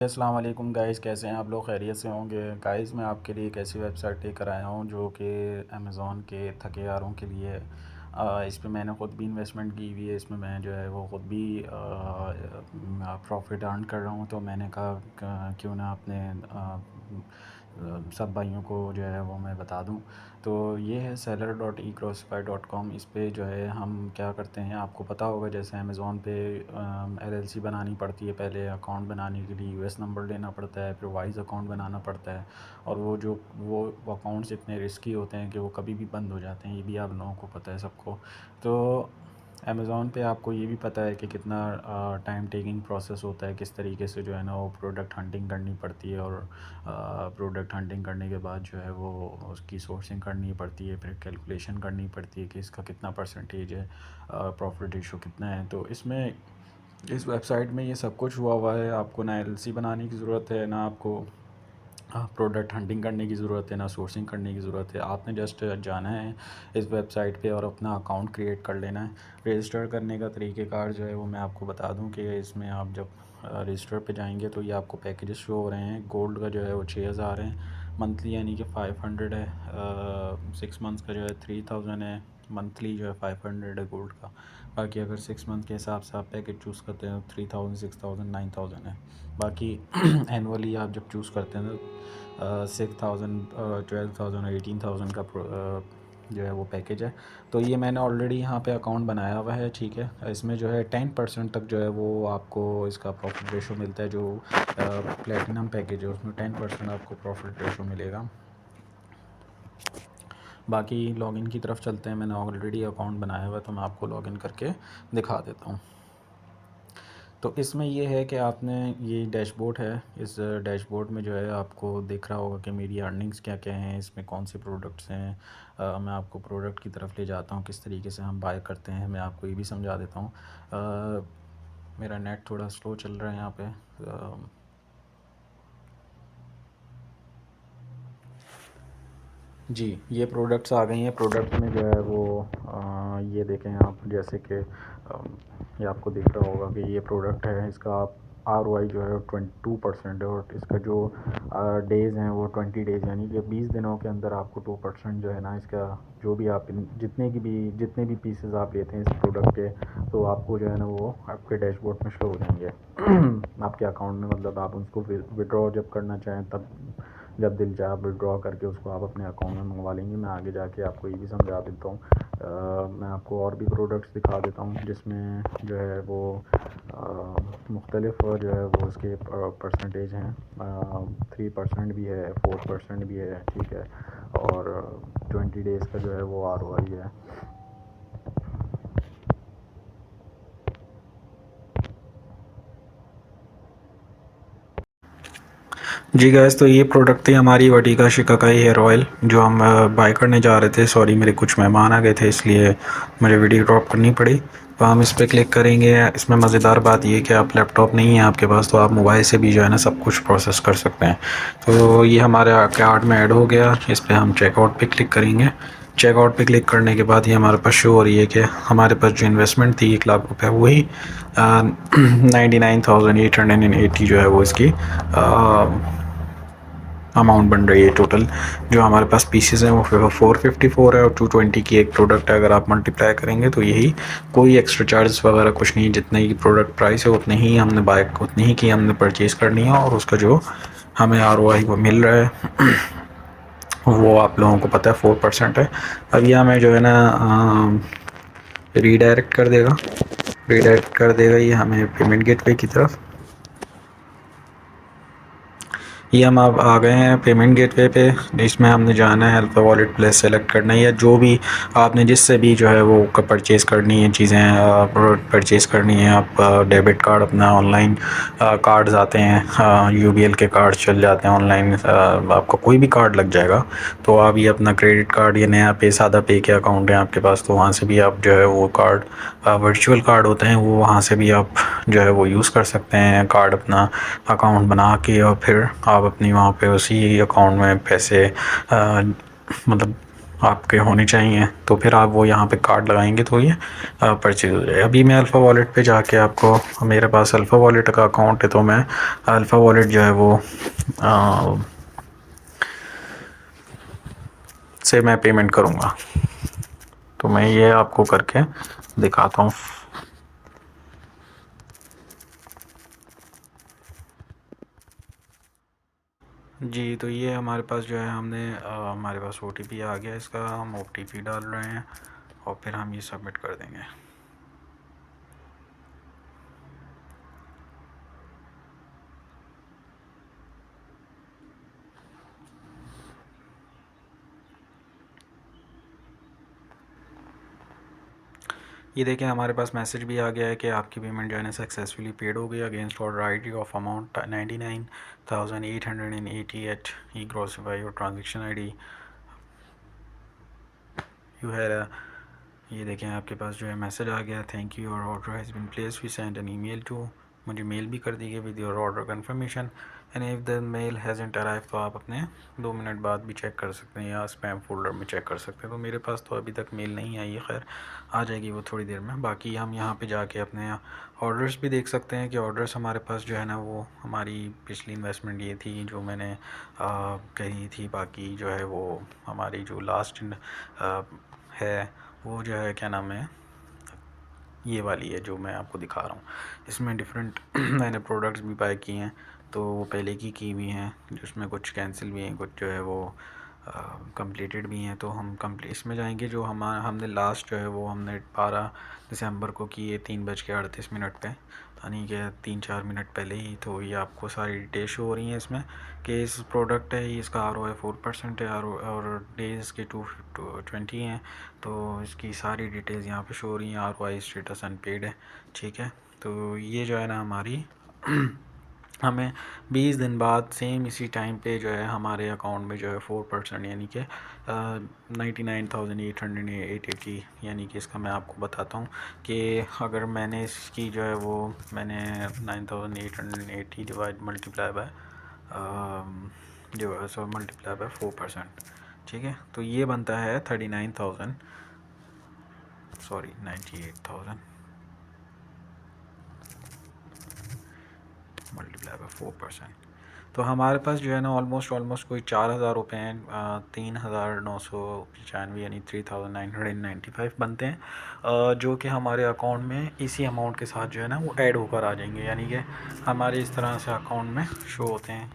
अस्सलाम वालेकुम गाइस, कैसे हैं आप लोग? खैरियत से होंगे गाइस। मैं आपके लिए एक ऐसी वेबसाइट लेकर आया हूं जो कि अमेज़ॉन के थकेहारों के लिए है। इस पे मैंने ख़ुद भी इन्वेस्टमेंट की हुई है। इसमें मैं जो है वो ख़ुद भी प्रॉफिट अर्न कर रहा हूं। तो मैंने कहा क्यों ना अपने सब भाइयों को जो है वो मैं बता दूं। तो ये है seller.eCrossify.com। इस पे जो है हम क्या करते हैं, आपको पता होगा जैसे अमेज़ॉन पे एलएलसी बनानी पड़ती है। पहले अकाउंट बनाने के लिए यूएस नंबर लेना पड़ता है, फिर वाइज अकाउंट बनाना पड़ता है। और वो अकाउंट्स इतने रिस्की होते हैं कि वो कभी भी बंद हो जाते हैं। ये भी आप लोगों को पता है सबको। तो अमेज़ॉन पे आपको ये भी पता है कि कितना टाइम टेकिंग प्रोसेस होता है, किस तरीके से जो है ना वो प्रोडक्ट हंटिंग करनी पड़ती है। और प्रोडक्ट हंटिंग करने के बाद जो है वो उसकी सोर्सिंग करनी पड़ती है, फिर कैलकुलेशन करनी पड़ती है कि इसका कितना परसेंटेज है, प्रॉफिट रेशो कितना है। तो इसमें इस वेबसाइट में ये सब कुछ हुआ है। आपको ना एलएलसी बनाने की ज़रूरत है, ना आपको प्रोडक्ट हंटिंग करने की ज़रूरत है, ना सोर्सिंग करने की ज़रूरत है। आपने जस्ट जाना है इस वेबसाइट पे और अपना अकाउंट क्रिएट कर लेना है। रजिस्टर करने का तरीक़ेकार जो है वो मैं आपको बता दूं कि इसमें आप जब रजिस्टर पे जाएंगे तो ये आपको पैकेजेस शो हो रहे हैं। गोल्ड का जो है वो 6000 है मंथली, यानी कि 500 है। 6 मंथ्स का जो है 3000 है मंथली, जो है 500 है गोल्ड का। बाकी अगर 6 मंथ के हिसाब से आप पैकेज चूज़ करते हैं तो 3000, 6000, 9000 है। बाकी एनुअली आप जब चूज़ करते हैं तो 6000, 12,000 और 18,000 का जो है वो पैकेज है। तो ये मैंने ऑलरेडी यहाँ पे अकाउंट बनाया हुआ है, ठीक है। इसमें जो है 10% तक जो है वो आपको इसका प्रॉफिट रेशो मिलता है। जो प्लेटिनम पैकेज है उसमें 10% आपको प्रॉफिट रेशो मिलेगा। बाकी लॉगिन की तरफ चलते हैं। मैंने ऑलरेडी अकाउंट बनाया हुआ है तो मैं आपको लॉगिन करके दिखा देता हूँ। तो इसमें ये है कि आपने ये डैशबोर्ड है। इस डैशबोर्ड में जो है आपको दिख रहा होगा कि मेरी अर्निंग्स क्या क्या हैं, इसमें कौन से प्रोडक्ट्स हैं। मैं आपको प्रोडक्ट की तरफ ले जाता हूँ, किस तरीके से हम बाय करते हैं मैं आपको ये भी समझा देता हूँ। मेरा नेट थोड़ा स्लो चल रहा है यहाँ पे। जी, ये प्रोडक्ट्स आ गई हैं। प्रोडक्ट्स में जो है वो ये देखें आप, जैसे कि ये आपको दिख रहा होगा कि ये प्रोडक्ट है। इसका आप ROI जो है 22% है। और इसका जो डेज़ हैं वो 20 डेज़, यानी कि 20 दिनों के अंदर आपको 2% जो है ना इसका, जो भी आप जितने भी पीसेस आप लेते हैं इस प्रोडक्ट के, तो आपको जो है ना वो आपके डैशबोर्ड में शो हो जाएंगे आपके अकाउंट में। मतलब आप उसको विड्रॉ जब करना चाहें तब, जब दिल चाहे आप विड्रॉ करके उसको आप अपने अकाउंट में मंगवा लेंगे। मैं आगे जाके आपको ये भी समझा देता हूँ। मैं आपको और भी प्रोडक्ट्स दिखा देता हूँ जिसमें जो है वो मुख्तलिफ जो है वो उसके परसेंटेज हैं। 3% भी है, 4% भी है, ठीक है। और 20 डेज़ का जो है वो ROI है। जी गैस, तो ये प्रोडक्ट थी हमारी वटीका शिकाकाई हेयर ऑयल जो हम बाय करने जा रहे थे। सॉरी, मेरे कुछ मेहमान आ गए थे इसलिए मुझे वीडियो ड्रॉप करनी पड़ी। तो हम इस पर क्लिक करेंगे। इसमें मज़ेदार बात ये कि आप लैपटॉप नहीं है आपके पास तो आप मोबाइल से भी जो है ना सब कुछ प्रोसेस कर सकते हैं। तो ये हमारे कार्ट में ऐड हो गया। इस पर हम चेकआउट पे क्लिक करेंगे। चेकआउट पे क्लिक करने के बाद ये हमारे पास शो हो रही है कि हमारे पास जो इन्वेस्टमेंट थी 1,00,000 रुपये, वही 99,880 जो है वो इसकी अमाउंट बन रही है टोटल। जो हमारे पास पीसेस हैं वो 454 है और 220 की एक प्रोडक्ट है। अगर आप मल्टीप्लाई करेंगे तो यही, कोई एक्स्ट्रा चार्जेस वगैरह कुछ नहीं। जितने की प्रोडक्ट प्राइस है उतनी ही हमने परचेज़ करनी है। और उसका जो हमें ROI वो मिल रहा है वो आप लोगों को पता है 4% है। अब ये हमें जो है ना रीडायरेक्ट कर देगा ये हमें पेमेंट गेटवे की तरफ। ये हम अब आ गए हैं पेमेंट गेटवे पे। इसमें हमने जाना है अल्फ़ा वॉलेट प्लेस सेलेक्ट करना है, या जो भी आपने जिससे भी जो है वो परचेज़ करनी है चीज़ें परचेज़ करनी है। आप डेबिट कार्ड अपना ऑनलाइन कार्ड्स आते हैं, UBL के कार्ड चल जाते हैं ऑनलाइन। आपका कोई भी कार्ड लग जाएगा। तो आप ये अपना क्रेडिट कार्ड या नया पे सादा पे के अकाउंट है आपके पास तो वहाँ से भी आप जो है वो कार्ड, वर्चुअल कार्ड होते हैं वो, वहाँ से भी आप जो है वो यूज़ कर सकते हैं कार्ड अपना अकाउंट बना के। और फिर आप अपनी वहाँ पे उसी अकाउंट में पैसे मतलब आपके होने चाहिए, तो फिर आप वो यहाँ पे कार्ड लगाएंगे तो ये परचेज हो जाए। अभी मैं अल्फ़ा वॉलेट पे जाके आपको, मेरे पास अल्फ़ा वॉलेट का अकाउंट है तो मैं अल्फ़ा वॉलेट जो है वो से मैं पेमेंट करूँगा। तो मैं ये आपको करके दिखाता हूँ। जी, तो ये हमारे पास जो है हमारे पास OTP आ गया इसका, हम OTP डाल रहे हैं और फिर हम ये सबमिट कर देंगे। ये देखें हमारे पास मैसेज भी आ गया है कि आपकी पेमेंट जो है ना सक्सेसफुली पेड हो गई against order ID of amount 99,888 E gross by your transaction ID you है। ये देखें आपके पास जो है मैसेज आ गया, thank you your order has been place, we send an email to, मुझे मेल भी कर दी गई with your order confirmation and if the mail hasn't arrive, तो आप अपने 2 मिनट बाद भी चेक कर सकते हैं या स्पैम फोल्डर में चेक कर सकते हैं। तो मेरे पास तो अभी तक मेल नहीं आई है, खैर आ जाएगी वो थोड़ी देर में। बाकी हम यहाँ पे जाके अपने ऑर्डर्स भी देख सकते हैं कि ऑर्डर्स हमारे पास जो है ना वो हमारी पिछली इन्वेस्टमेंट ये थी जो मैंने करी थी। बाकी जो है वो हमारी जो लास्ट है वो जो है क्या नाम है, ये वाली है जो मैं आपको दिखा रहा हूँ। इसमें डिफरेंट मैंने प्रोडक्ट्स भी बाय किए हैं, तो वो पहले की हुई हैं, जिसमें कुछ कैंसिल भी हैं, कुछ जो है वो कंप्लीटेड भी हैं। तो हम कंप्लीट इसमें जाएंगे। जो हमने लास्ट जो है वो हमने 12 दिसंबर को की है 3:38 पे, यानी कि 3-4 मिनट पहले ही। तो ये आपको सारी डिटेल शो हो रही हैं इसमें कि इस प्रोडक्ट है, इसका ROI 4% है और डेज़ के 220 हैं। तो इसकी सारी डिटेल्स यहाँ पे शो हो रही हैं। ROI स्टेटस अनपेड है, ठीक है। तो ये जो है ना हमारी हमें 20 दिन बाद सेम इसी टाइम पे जो है हमारे अकाउंट में जो है 4% यानी कि 99,880, यानी कि इसका मैं आपको बताता हूँ कि अगर मैंने इसकी जो है वो मैंने 9,880 डिवाइड मल्टीप्लाई बाय जो सो मल्टीप्लाई बाय 4%, ठीक है। तो ये बनता है 39,000 सॉरी 98,000 मल्टीप्लाई बाय 4%। तो हमारे पास जो है ना ऑलमोस्ट कोई 4,000 रुपये हैं, 3,995 यानी 3,995 बनते हैं, जो कि हमारे अकाउंट में इसी अमाउंट के साथ जो है ना वो ऐड होकर आ जाएंगे। यानी कि हमारे इस तरह से अकाउंट में शो होते हैं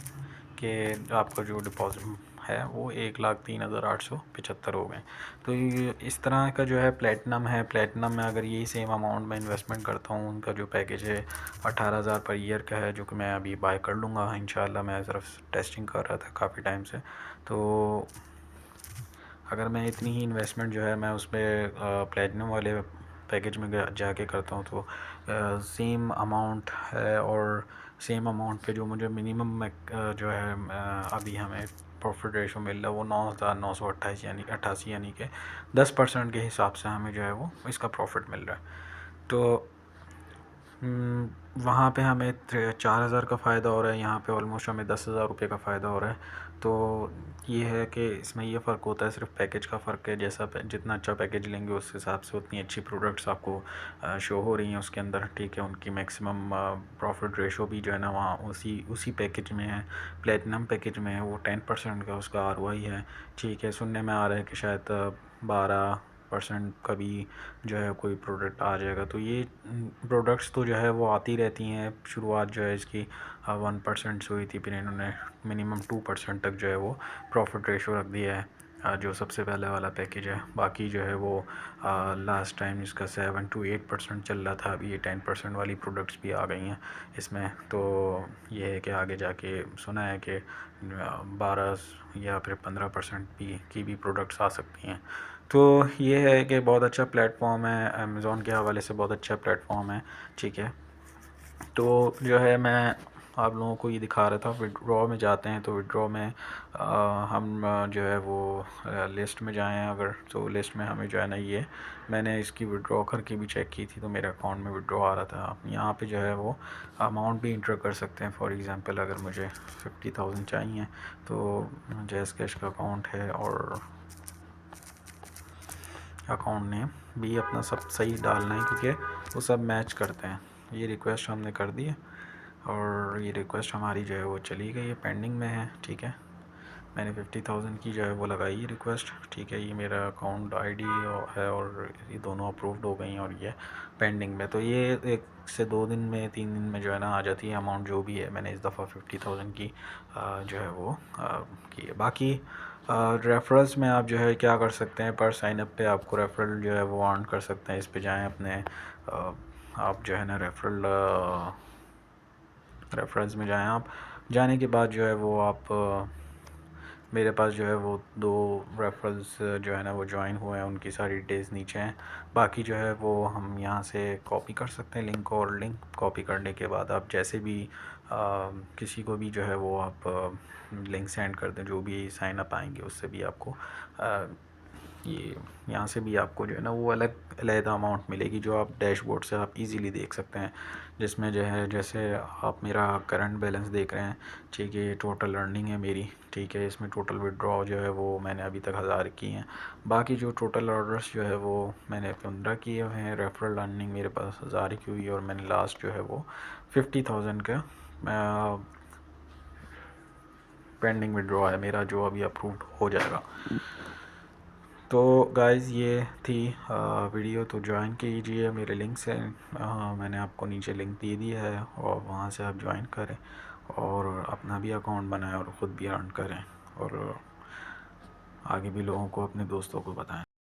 कि आपका जो डिपॉजिट है वो 1,03,875 हो गए। तो ये इस तरह का जो है प्लेटिनम है। प्लेटिनम में अगर यही सेम अमाउंट में इन्वेस्टमेंट करता हूँ, उनका जो पैकेज है 18,000 पर ईयर का है, जो कि मैं अभी बाय कर लूँगा इंशाल्लाह। मैं सिर्फ टेस्टिंग कर रहा था काफ़ी टाइम से। तो अगर मैं इतनी ही इन्वेस्टमेंट जो है मैं उस पर प्लेटिनम वाले पैकेज में जाके करता हूँ तो सेम अमाउंट है और सेम अमाउंट पे जो मुझे मिनिमम जो है अभी हमें प्रॉफिट रेशो मिल रहा है वो 9,928 यानी 88 यानी कि 10% के हिसाब से हमें जो है वो इसका प्रॉफिट मिल रहा है। तो वहाँ पे हमें 4,000 का फ़ायदा हो रहा है, यहाँ पे ऑलमोस्ट हमें 10,000 रुपये का फ़ायदा हो रहा है। तो ये है कि इसमें ये फ़र्क होता है, सिर्फ पैकेज का फ़र्क है। जैसा जितना अच्छा पैकेज लेंगे उस हिसाब से उतनी अच्छी प्रोडक्ट्स आपको शो हो रही हैं उसके अंदर, ठीक है। उनकी मैक्सिमम प्रॉफिट रेशो भी जो है ना वहाँ उसी पैकेज में है। प्लेटिनम पैकेज में है वो 10% का उसका ROI है, ठीक है। सुनने में आ रहा है कि शायद 12% का भी जो है कोई प्रोडक्ट आ जाएगा। तो ये प्रोडक्ट्स तो जो है वो आती रहती हैं। शुरुआत जो है इसकी 1% से हुई थी, फिर इन्होंने मिनिमम 2% तक जो है वो प्रॉफिट रेशो रख दिया है, जो सबसे पहले वाला पैकेज है। बाकी जो है वो लास्ट टाइम इसका 7 to 8% चल रहा था, अभी ये 10% वाली प्रोडक्ट्स भी आ गई हैं इसमें। तो ये है कि आगे जाके सुना है कि 12 या फिर 15% की भी प्रोडक्ट्स आ सकती हैं। तो ये है कि बहुत अच्छा प्लेटफॉर्म है, अमेज़ॉन के हवाले से बहुत अच्छा प्लेटफॉर्म है, ठीक है। तो जो है मैं आप लोगों को ये दिखा रहा था। विड्रॉ में जाते हैं तो विड्रॉ में हम जो है वो लिस्ट में जाएं अगर, तो लिस्ट में हमें जो है ना ये मैंने इसकी विड्रॉ करके भी चेक की थी तो मेरे अकाउंट में विड्रॉ आ रहा था। आप यहाँ पे जो है वो अमाउंट भी इंटर कर सकते हैं। फॉर एग्ज़ाम्पल अगर मुझे 50,000 चाहिए तो जैज़ कैश का अकाउंट है और अकाउंट नेम भी अपना सब सही डालना है, क्योंकि वो सब मैच करते हैं। ये रिक्वेस्ट हमने कर दी है और ये रिक्वेस्ट हमारी जो है वो चली गई है, पेंडिंग में है। ठीक है, मैंने 50,000 की जो है वो लगाई है रिक्वेस्ट। ठीक है, ये मेरा अकाउंट आईडी है और ये दोनों अप्रूव्ड हो गई हैं और ये पेंडिंग में। तो ये 1 से 2 दिन में 3 दिन में जो है ना आ जाती है अमाउंट, जो भी है। मैंने इस दफ़ा 50,000 की जो है वो की है। बाकी रेफरल्स में आप जो है क्या कर सकते हैं, पर साइनअप पे आपको रेफरल जो है वो अर्न कर सकते हैं। इस पे जाएं अपने आप जो है ना रेफरल्स में जाएं। आप जाने के बाद जो है वो आप मेरे पास जो है वो 2 रेफरल्स जो है ना वो ज्वाइन हुए हैं, उनकी सारी डिटेल्स नीचे हैं। बाकी जो है वो हम यहाँ से कॉपी कर सकते हैं लिंक, और लिंक कॉपी करने के बाद आप जैसे भी किसी को भी जो है वो आप लिंक सेंड कर दें, जो भी साइन अप आएंगे उससे भी आपको ये यहाँ से भी आपको जो है ना वो अलग अमाउंट मिलेगी, जो आप डैशबोर्ड से आप इजीली देख सकते हैं। जिसमें जो है जैसे आप मेरा करंट बैलेंस देख रहे हैं, ठीक है, ये टोटल अर्निंग है मेरी। ठीक है, इसमें टोटल विड्रॉ जो है वो मैंने अभी तक 1000 की हैं। बाकी जो टोटल ऑर्डर्स जो है वो मैंने 15 किए हुए हैं। रेफरल अर्निंग मेरे पास 1000 की हुई है और मैंने लास्ट जो है वो 50,000 का पेंडिंग विड्रॉ है मेरा, जो अभी अप्रूव्ड हो जाएगा। तो गाइज़ ये थी वीडियो, तो ज्वाइन कीजिए मेरे लिंक से। मैंने आपको नीचे लिंक दे दिया है और वहाँ से आप ज्वाइन करें और अपना भी अकाउंट बनाएं और ख़ुद भी अर्न करें, और आगे भी लोगों को, अपने दोस्तों को बताएं।